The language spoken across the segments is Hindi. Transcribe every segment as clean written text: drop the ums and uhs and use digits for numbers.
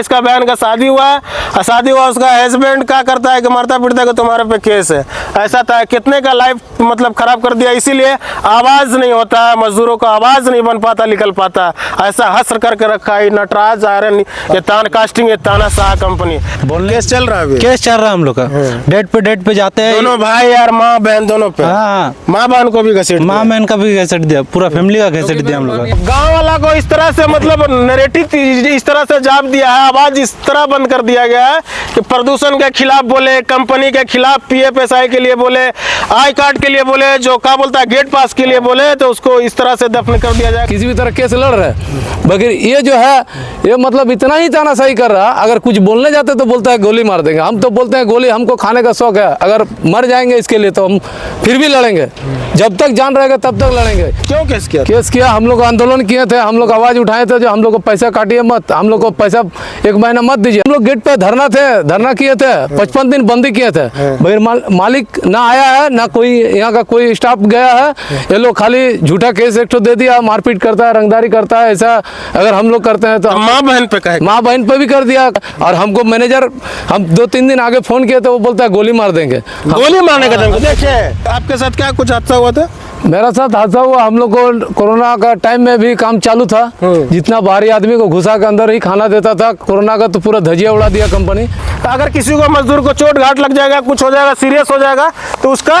इसका बहन का शादी हुआ है और शादी हुआ उसका हस्बैंड क्या करता है कि मारता पीटता है कि तुम्हारे पे केस है। ऐसा था कितने का लाइफ मतलब खराब कर दिया। इसीलिए आवाज नहीं होता है, मजदूरों का आवाज नहीं बन पाता, निकल पाता। ऐसा हसर करके रखा है नटराज आयरन, ये तान कास्टिंग, ये तानाशाह कंपनी। केस चल रहा है अभी, केस चल रहा है हम लोग का। डेट पे जाते हैं दोनों भाई यार, माँ बहन दोनों पे। हाँ, माँ बहन को भी घसीट, माँ बहन का भी घसीट दिया, पूरा फैमिली का घसीट दिया हम लोग का। गाँव वाला को इस तरह से मतलब नैरेटिव इस तरह से जाप दिया है, आवाज इस तरह बंद कर दिया गया है कि प्रदूषण के खिलाफ बोले, कंपनी के खिलाफ, PFSI के लिए बोले, आई कार्ड के लिए बोले, जो क्या बोलता है गेट पास के लिए बोले, तो उसको इस तरह से दफन कर दिया जाए। किसी भी तरह केस लड़ रहे हैं, बगैर ये जो है ये मतलब इतना ही तानाशाही कर रहा। अगर कुछ बोलने जाते तो बोलता है गोली मार देंगे। हम तो बोलते हैं गोली हमको खाने का शौक है, अगर मर जाएंगे इसके लिए तो हम फिर भी लड़ेंगे, जब तक जान रहेगा तब तक लड़ेंगे। क्यों केस किया? केस किया, हम लोग आंदोलन किए थे, हम लोग आवाज उठाए थे, जो हम लोग को पैसा काटिए मत, हम लोग को पैसा 1 महीना मत दीजिए। हम लोग गेट पे धरना किए थे, 55 दिन बंदी किए थे। बगैर मालिक ना आया है, ना कोई यहाँ का कोई स्टाफ गया है। ये लोग खाली झूठा केस एक दे दिया, मारपीट करता है, रंगदारी करता है। ऐसा अगर हम लोग करते हैं तो माँ बहन पे कहे, माँ बहन पे भी कर दिया। और हमको मैनेजर, हम 2-3 दिन आगे फोन किए तो वो बोलता है गोली मार देंगे। गोली मारने का धमकी। देखिए आपके साथ क्या कुछ हादसा हुआ था? मेरा साथ हादसा हुआ, हम लोग को कोरोना का टाइम में भी काम चालू था। जितना बाहरी आदमी को घुसा के अंदर ही खाना देता था। कोरोना का तो पूरा धजिया उड़ा दिया कंपनी। अगर किसी को मजदूर को चोट घाट लग जाएगा, कुछ हो जाएगा, सीरियस हो जाएगा, तो उसका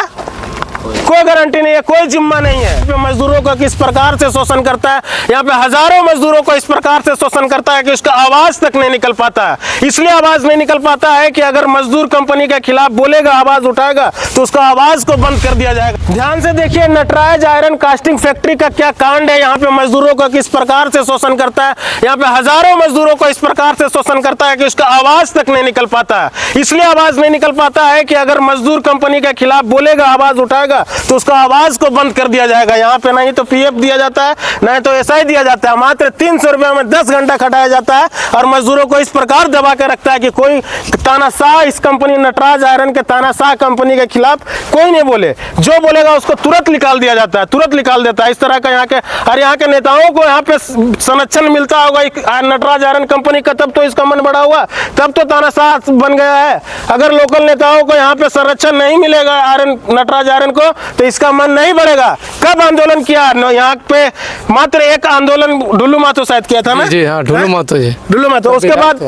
कोई गारंटी नहीं है, कोई जिम्मा नहीं है। मजदूरों का किस प्रकार से शोषण करता है, यहाँ पे हजारों मजदूरों को इस प्रकार से शोषण करता है कि उसका आवाज तक नहीं निकल पाता है। इसलिए आवाज नहीं निकल पाता है कि अगर मजदूर कंपनी के खिलाफ बोलेगा, आवाज उठाएगा, तो उसका आवाज को बंद कर दिया जाएगा। ध्यान से देखिए नटराज आयरन कास्टिंग फैक्ट्री का क्या कांड है। यहाँ पे मजदूरों का किस प्रकार से शोषण करता है, यहाँ पे हजारों मजदूरों को इस प्रकार से शोषण करता है कि उसका आवाज तक नहीं निकल पाता है। इसलिए आवाज नहीं निकल पाता है कि अगर मजदूर कंपनी के खिलाफ बोलेगा, आवाज उठाएगा, तो उसका आवाज को बंद कर दिया जाएगा। यहाँ पे नहीं तो PF दिया जाता है, नहीं तो SI दिया जाता है। मात्र 300 रुपये में 10 घंटा खटाया जाता है और मजदूरों को इस प्रकार दबा के रखता है कि कोई तानाशाह, इस कंपनी नटराज आयरन के तानाशाह कंपनी के खिलाफ कोई नहीं बोले। जो बोलेगा उसको तुरंत निकाल दिया जाता है, तुरंत निकाल देता है। इस तरह का यहाँ के और यहाँ के नेताओं को यहाँ पे संरक्षण मिलता होगा नटराज आयरन कंपनी का, तब तो इसका मन बड़ा हुआ, तब तो तानाशाह बन गया है। अगर लोकल नेताओं को यहाँ पे संरक्षण नहीं मिलेगा आयरन, नटराज आयरन को, तो इसका मन नहीं बढ़ेगा। कब आंदोलन किया यहाँ पे? मात्र एक आंदोलन ढुल्लू माथो शायद किया था ना? जी हाँ, ढुल्लू माथो जी, ढुल्लू माथो। उसके बाद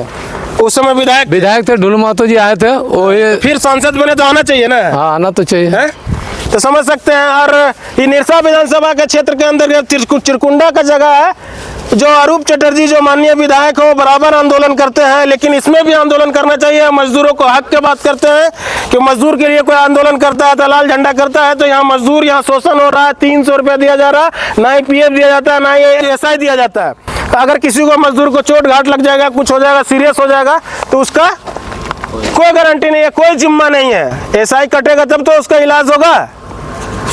उस समय विधायक थे ढुल्लू माथो जी, आए थे। वो ये फिर सांसद बने तो आना चाहिए ना? हाँ, आना तो चाहिए है? तो समझ सकते हैं। और ये निरसा विधानसभा के क्षेत्र के अंदर चिरकुंडा का जगह है, जो अरूप चटर्जी जो माननीय विधायक हो बराबर आंदोलन करते हैं, लेकिन इसमें भी आंदोलन करना चाहिए। मजदूरों को हक के बात करते हैं कि मजदूर के लिए कोई आंदोलन करता है तो लाल झंडा करता है, तो यहाँ मजदूर, यहाँ शोषण हो रहा है। 300 रुपया दिया जा रहा है, ना ही PF दिया जाता है, ना ही SI दिया जाता है। अगर किसी को मजदूर को चोट घाट लग जाएगा, कुछ हो जाएगा, सीरियस हो जाएगा, तो उसका कोई गारंटी नहीं है, कोई जिम्मा नहीं है। SI कटेगा तब तो उसका इलाज होगा।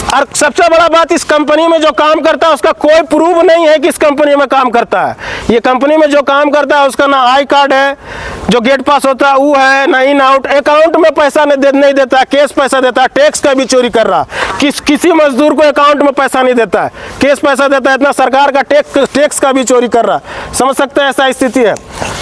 और सबसे बड़ा बात, इस कंपनी में जो काम करता है उसका कोई प्रूफ नहीं है कि इस कंपनी में काम करता है। ये कंपनी में जो काम करता है उसका ना आई कार्ड है, जो गेट पास होता है वो है, ना इन आउट, अकाउंट में पैसा नहीं देता, केस पैसा देता है, टैक्स का भी चोरी कर रहा। किसी मजदूर को अकाउंट में पैसा नहीं देता है, केस पैसा देता है, इतना सरकार का टैक्स का भी चोरी कर रहा। समझ सकते हैं, ऐसा स्थिति है।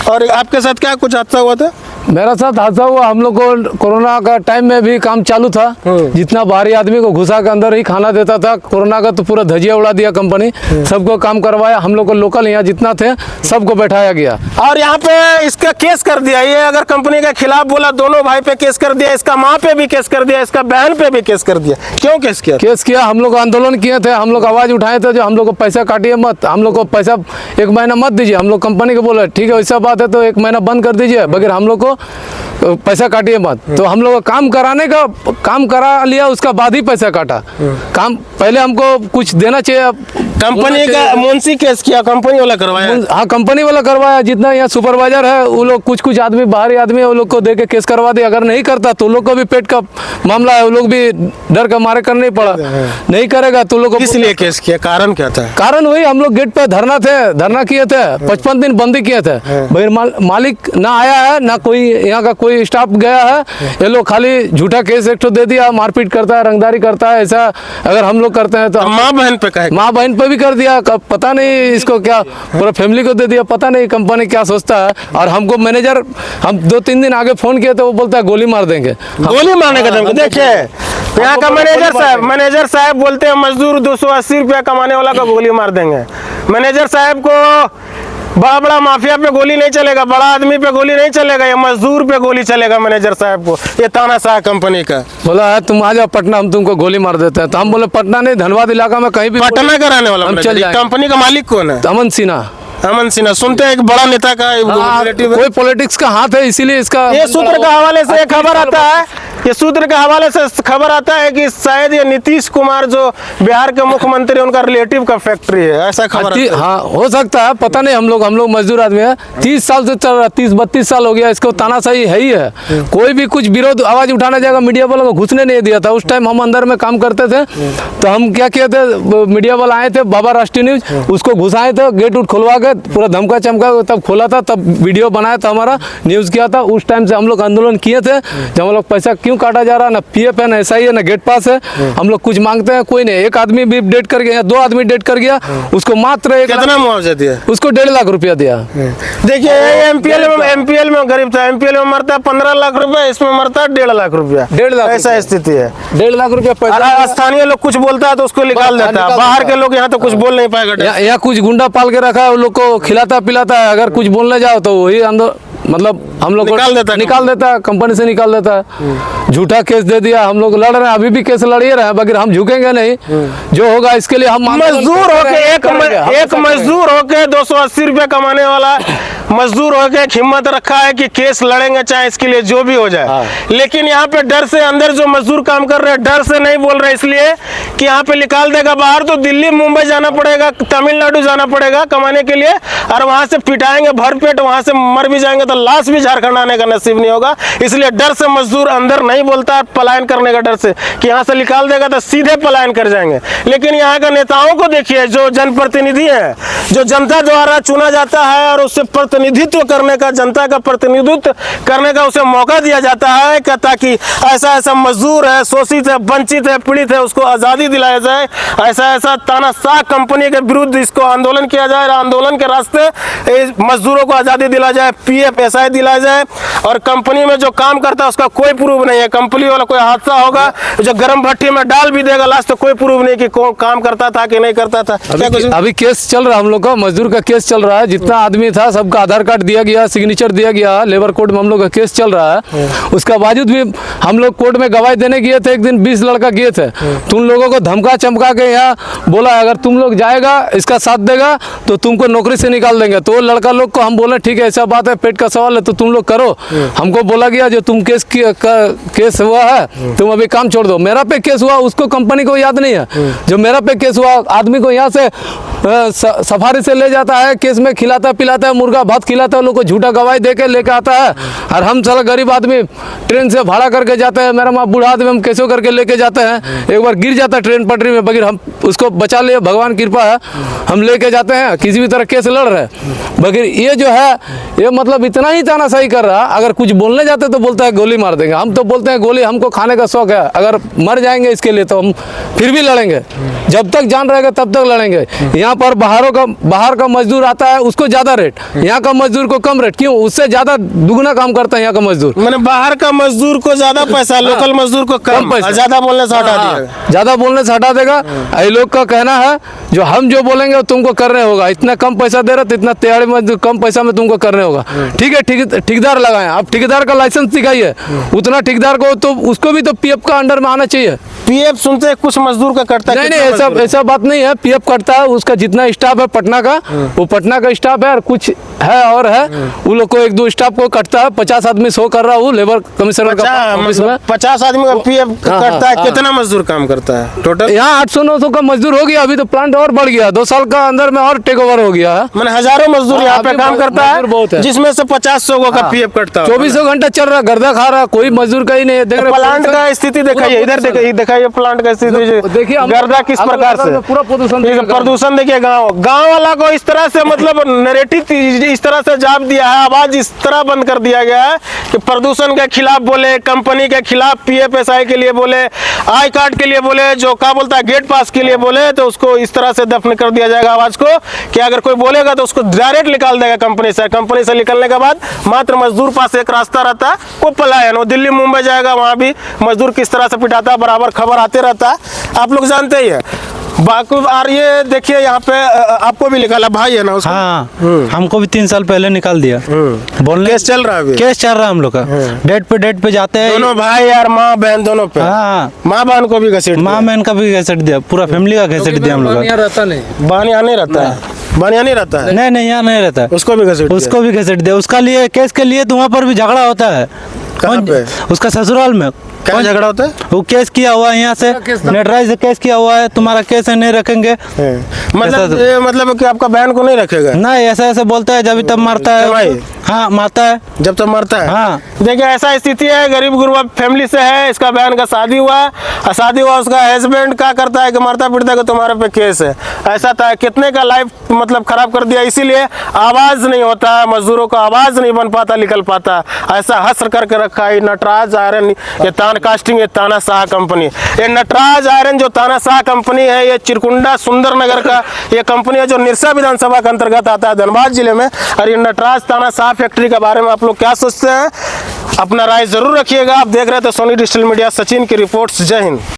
और आपके साथ क्या कुछ हादसा हुआ था? मेरा साथ हादसा हुआ, हम लोग को कोरोना का टाइम में भी काम चालू था। जितना बाहरी आदमी को घुसा के अंदर ही खाना देता था। कोरोना का तो पूरा धजिया उड़ा दिया कंपनी, सबको काम करवाया। हम लोग को लोकल यहाँ जितना थे सबको बैठाया गया और यहाँ पे इसका केस कर दिया। ये अगर कंपनी के खिलाफ बोला, दोनों भाई पे केस कर दिया, इसका माँ पे भी केस कर दिया, इसका बहन पे भी केस कर दिया। क्यों केस किया? केस किया, हम लोग आंदोलन किए थे, हम लोग आवाज उठाए थे, जो हम लोग को पैसा काटिए मत, हम लोग को पैसा 1 महीना मत दीजिए। हम लोग कंपनी को बोले ठीक है वैसा बात है तो 1 महीना बंद कर दीजिए, बगैर हम लोग को पैसा काटिए मत। तो हम लोग काम करा लिया, उसका बाद ही पैसा काटा। काम पहले हमको कुछ देना चाहिए। कंपनी का मुंशी केस किया, कंपनी वाला करवाया? हाँ, कंपनी वाला करवाया। जितना यहाँ सुपरवाइजर है वो लोग कुछ आदमी, बाहरी आदमी है, वो लोग को दे के केस करवा दिया। अगर नहीं करता तो लोग को भी पेट का मामला है, वो लोग भी डर का मारे करना ही पड़ा। नहीं करेगा तो लोग को। इसलिए केस किया, कारण क्या था? कारण वही, हम लोग गेट पे धरना किए थे, 55 दिन बंदी किए थे। भाई मालिक ना आया है, ना कोई यहाँ का कोई स्टाफ गया है। ये लोग खाली झूठा केस एक दे दिया, मारपीट करता है, रंगदारी करता है। ऐसा अगर हम लोग करते हैं तो माँ बहन पे कहे, माँ बहन पे पे भी कर दिया, पता नहीं इसको क्या, पूरा फैमिली को दे दिया, पता नहीं कंपनी क्या सोचता है। और हमको मैनेजर, हम 2-3 दिन आगे फोन किया तो वो बोलता है गोली मार देंगे। गोली मारने का धमकी। देखिए यहाँ का मैनेजर साहब बोलते हैं मजदूर 280 रुपया कमाने वाला का गोली मार देंगे। मैनेजर साहब को बड़ा बड़ा माफिया पे गोली नहीं चलेगा, बड़ा आदमी पे गोली नहीं चलेगा, ये मजदूर पे गोली चलेगा मैनेजर साहब को। ये तानाशाह कंपनी का बोला है तुम आ जाओ पटना, हम तुमको गोली मार देते हैं। तो हम बोले पटना नहीं, धनबाद इलाका में कहीं भी पटना का रहने वाला हम मैनेजर। चल जाएंगे। कंपनी का मालिक कौन है? अमन सिन्हा। अमन सिन्हा, सुनते हैं एक बड़ा नेता का रिलेटिव है। कोई पॉलिटिक्स का हाथ है, इसीलिए इसका ये सूत्र का हवाले से एक खबर आता है, ये सूत्र के हवाले से खबर आता है कि शायद ये नीतीश कुमार जो बिहार के मुख्यमंत्री उनका रिलेटिव का फैक्ट्री है, ऐसा खबर आता है। हाँ हो सकता है, पता नहीं। हम लोग मजदूर आदमी है, 30 साल से चल रहा, 30-32 साल हो गया इसको तानाशाही है ही है। कोई भी कुछ विरोध आवाज उठाने जाएगा, मीडिया वालों को घुसने नहीं दिया था। उस टाइम हम अंदर में काम करते थे, तो हम क्या किए थे, मीडिया वाले आए थे, बाबा राष्ट्रीय न्यूज, उसको घुसाए थे, गेट उठ खुलवा के पूरा धमका चमका तब खोला था, तब वीडियो बनाया था, हमारा न्यूज किया था। उस टाइम से हम लोग आंदोलन किए थे, जब हम लोग पैसा क्यों काटा जा रहा, ना पीएफ है, ना एसआई है, ना गेट पास है, हम लोग कुछ मांगते हैं कोई नहीं। एक आदमी भी डेट कर गया, 2 आदमी डेट कर गया, उसको मात्र कितना मुआवजा दिया? उसको 1.5 लाख रुपया दिया। देखिए एमपीएल में गरीब था, एमपीएल में मरता है 15 लाख रुपया, इसमें मरता है 1.5 लाख रुपया। 1.5 लाख ऐसा स्थिति है। 1.5 लाख रुपया पैसा। स्थानीय लोग कुछ बोलता है तो उसको निकाल देता है, बाहर के लोग यहाँ तो कुछ बोल नहीं पाएगा। यहाँ कुछ गुंडा पाल के रखा है, उन लोग को खिलाता पिलाता है, अगर कुछ बोलने जाओ तो वही अंदर मतलब हम लोग निकाल देता है, कंपनी से निकाल देता है। झूठा केस दे दिया, हम लोग लड़ रहे हैं, अभी भी केस लड़िए रहे हैं, बगैर हम झुकेंगे नहीं। जो होगा इसके लिए हम मजदूर होके एक मजदूर होके 280 रुपया कमाने वाला मजदूर होके हिम्मत रखा है कि केस लड़ेंगे चाहे इसके लिए जो भी हो जाए। लेकिन यहाँ पे डर से अंदर जो मजदूर काम कर रहे हैं डर से नहीं बोल रहे, इसलिए कि यहाँ पे निकाल देगा बाहर तो दिल्ली मुंबई जाना पड़ेगा, तमिलनाडु जाना पड़ेगा कमाने के लिए, और वहां से पिटाएंगे भरपेट, वहां से मर भी जाएंगे तो लाश भी झारखंड आने का नसीब नहीं होगा। इसलिए डर से मजदूर अंदर नहीं बोलता, पलायन करने का डर से कि यहाँ से निकाल देगा तो सीधे पलायन कर जाएंगे। लेकिन यहाँ के नेताओं को देखिए, जो जनप्रतिनिधि है, जो जनता द्वारा चुना जाता है और उससे प्रतिनिधित्व करने का, जनता का प्रतिनिधित्व करने का उसे मौका दिया जाता है ताकि ऐसा ऐसा मजदूर है, शोषित है, वंचित है, पीड़ित है, उसको आज़ादी दिलाया जाए। ऐसा ऐसा तानाशाह कंपनी के विरुद्ध इसको आंदोलन किया जाए, आंदोलन के रास्ते मजदूरों को आज़ादी दिला जाए, पीएफ एसआई दिलाया जाए। और कंपनी में जो काम करता है उसका कोई प्रूफ नहीं है, कंपनी वाला कोई हादसा होगा जो गर्म भट्टी में डाल भी देगा लास्ट, तो कोई प्रूफ नहीं कि कौन काम करता था कि नहीं करता था। अभी केस चल रहा है, हम लोग का मजदूर का केस चल रहा है, जितना आदमी था सबका आधार कार्ड दिया गया, सिग्नेचर दिया गया, लेबर कोर्ट में हम लोग का केस चल रहा है। उसका बावजूद भी हम लोग कोर्ट में गवाही देने गए थे, एक दिन 20 लड़का गए थे, तुम लोगों को धमका चमका के यहाँ बोला अगर तुम लोग जाएगा इसका साथ देगा तो तुमको नौकरी से निकाल देंगे। तो लड़का लोग को हम बोले ठीक है ऐसा बात है, पेट का सवाल है तो तुम लोग करो। हमको बोला गया जो तुम केस हुआ है तुम अभी काम छोड़ दो। मेरा पे केस हुआ, उसको कंपनी को याद नहीं है। जो मेरा पे केस हुआ, आदमी को यहाँ से सफारी से ले जाता है, केस में खिलाता पिलाता है, मुर्गा भात खिलाता है, लोग को झूठा गवाही दे के लेके आता है। और हम साला गरीब आदमी ट्रेन से भाड़ा करके जाते हैं, मेरा माँ बूढ़ा आदमी, हम कैसे करके लेके जाते हैं। एक बार गिर जाता है ट्रेन पटरी में, बगैर हम उसको बचा लिए, भगवान कृपा है, हम लेके जाते हैं, किसी भी तरह केस लड़ रहे हैं। बगैर ये जो है ये मतलब इतना ही तानाशाही कर रहा, अगर कुछ बोलने जाते तो बोलता है गोली मार देंगे। हम तो बोलते हैं गोली हमको खाने का शौक है, अगर मर जाएंगे इसके लिए तो हम फिर भी लड़ेंगे, जब तक जान रहेगा तब तक लड़ेंगे। यहाँ पर बाहर का मजदूर आता है उसको ज्यादा रेट, यहाँ का मजदूर को कम रेट, क्यों? उससे ज्यादा दुगना काम करता है यहाँ का मजदूर। मैंने बाहर का मजदूर को ज्यादा पैसा, लोकल मजदूर को कम पैसा, ज्यादा बोलने से हटा देगा, ज्यादा बोलने से हटा देगा। ये लोग का कहना है जो हम जो बोलेंगे वो तुमको करने होगा, इतना कम पैसा दे रहे तो इतना तैयारी मजदूर कम पैसा में तुमको करने होगा। ठीक है, ठेकेदार लगाए, आप ठेकेदार का लाइसेंस दिखाइए, उतना ठेकेदार को तो उसको भी तो पीएफ का अंडर में आना चाहिए। पीएफ सुनते हैं कुछ मजदूर का कटता है, नहीं ऐसा बात नहीं है, पीएफ कटता है, उसका जितना स्टाफ है पटना का वो पटना का स्टाफ है, और कुछ है और है वो लोग को 1-2 स्टाफ को कटता है। 50 आदमी 100 कर रहा हूँ लेबर कमिश्नर का ऑफिस में, 50 आदमी का पीएफ कटता है। कितना मजदूर काम करता है टोटल? यहाँ 800-900 का मजदूर हो गया, अभी तो प्लांट और बढ़ गया, 2 साल का अंदर में और टेक ओवर हो गया है। मैंने हजारों मजदूर यहाँ पे काम करता है, जिसमें से 50-100 का पीएफ कटता है। 24 घंटा चल रहा, गर्दा खा रहा, कोई मजदूर का ही नहीं है। प्लांट का स्थिति दिखाइए, इधर दिखाइए ये प्लांट का स्थिति, देखिए गर्दा किस प्रकार से, पूरा प्रदूषण ये प्रदूषण देखिए। गांव वाला को इस तरह से मतलब नैरेटिव इस तरह से जाप दिया है, आवाज इस तरह बंद कर दिया गया है कि प्रदूषण के खिलाफ बोले, कंपनी के खिलाफ PFSI के लिए बोले, आई कार्ड के लिए बोले, जो क्या बोलता है गेट पास के लिए बोले, तो उसको इस तरह से दफन कर दिया जाएगा आवाज को कि अगर कोई बोलेगा तो उसको डायरेक्ट निकाल देगा कंपनी से। कंपनी से निकलने के बाद मात्र मजदूर पास एक रास्ता रहता है, वो पलायन। वो दिल्ली मुंबई जाएगा, वहां भी मजदूर किस तरह से पिटाता है, बराबर खबर आते रहता है, आप लोग जानते ही है। बाकी और ये देखिए यहाँ पे आपको भी निकाला भाई है ना उसको? हाँ, हमको भी 3 साल पहले निकाल दिया। बोलने केस चल रहा है अभी? केस चल रहा है हम लोग का। डेट पे जाते हैं दोनों भाई यार, माँ बहन दोनों पे। हाँ, माँ बहन को भी घसीट माँ बहन का भी घसीट दिया, पूरा फैमिली का घसीट दिया हम लोग का। रहता नहीं, बानिया नहीं रहता है, बानिया नहीं रहता है, नहीं यहाँ नहीं रहता, उसको भी घसीट दिया। उसको भी घसीट दिया। उसका लिए केस के लिए तो वहाँ पर भी झगड़ा होता है। कहाँ पे? उसका ससुराल में। क्या झगड़ा होता है? वो केस किया हुआ है यहाँ से, नटराज से केस किया हुआ है, तुम्हारा केस है नहीं रखेंगे। मतलब कि आपका बहन को नहीं रखेगा? नहीं, ऐसा बोलता है, जब तब मारता है। भाई हाँ, मारता है जब तक मरता है। हाँ। देखिए ऐसा स्थिति है, गरीब गुरबा फैमिली से है, इसका बहन का शादी हुआ, शादी हुआ, उसका हस्बैंड क्या करता है कि मारता पीटता है कि तुम्हारे पे केस है। ऐसा था, कितने का लाइफ मतलब खराब कर दिया। इसीलिए आवाज नहीं होता, मजदूरों का आवाज नहीं बन पाता, निकल पाता। ऐसा हस्र करके रखा है नटराज आयरन, ये तान कास्टिंग, ये तानाशाह कंपनी। ये नटराज आयरन जो तानाशाह कंपनी है, ये चिरकुंडा सुंदरनगर का ये कंपनी है, जो निरसा विधानसभा के अंतर्गत आता है, धनबाद जिले में। और ये नटराज तानाशाह फैक्ट्री के बारे में आप लोग क्या सोचते हैं? अपना राय जरूर रखिएगा। आप देख रहे थे सोनी डिजिटल मीडिया, सचिन की रिपोर्ट्स। जय हिंद।